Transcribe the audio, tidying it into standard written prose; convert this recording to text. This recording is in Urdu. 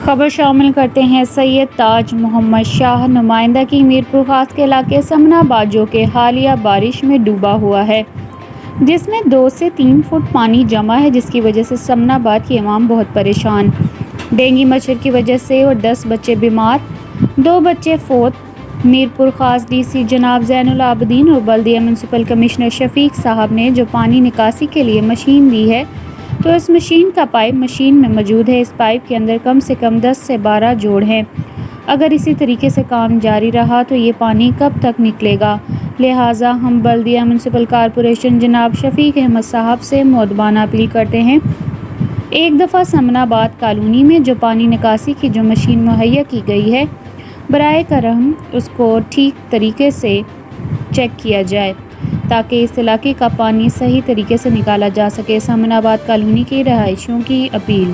خبر شامل کرتے ہیں سید تاج محمد شاہ نمائندہ کی میرپور خاص کے علاقے سمن آباد جو کہ حالیہ بارش میں ڈوبا ہوا ہے، جس میں 2 سے 3 فٹ پانی جمع ہے، جس کی وجہ سے سمن آباد کے عوام بہت پریشان۔ ڈینگی مچھر کی وجہ سے اور 10 بچے بیمار، 2 بچے فوت۔ میرپور خاص ڈی سی جناب زین العابدین اور بلدیہ میونسپل کمشنر شفیق صاحب نے جو پانی نکاسی کے لیے مشین دی ہے، تو اس مشین کا پائپ مشین میں موجود ہے۔ اس پائپ کے اندر کم سے کم 10 سے 12 جوڑ ہیں۔ اگر اسی طریقے سے کام جاری رہا تو یہ پانی کب تک نکلے گا؟ لہٰذا ہم بلدیہ میونسپل کارپوریشن جناب شفیق احمد صاحب سے مؤدبانہ اپیل کرتے ہیں، ایک دفعہ سمن آباد کالونی میں جو پانی نکاسی کی جو مشین مہیا کی گئی ہے، برائے کرم اس کو ٹھیک طریقے سے چیک کیا جائے تاکہ اس علاقے کا پانی صحیح طریقے سے نکالا جا سکے۔ سمن آباد کالونی کی رہائشیوں کی اپیل۔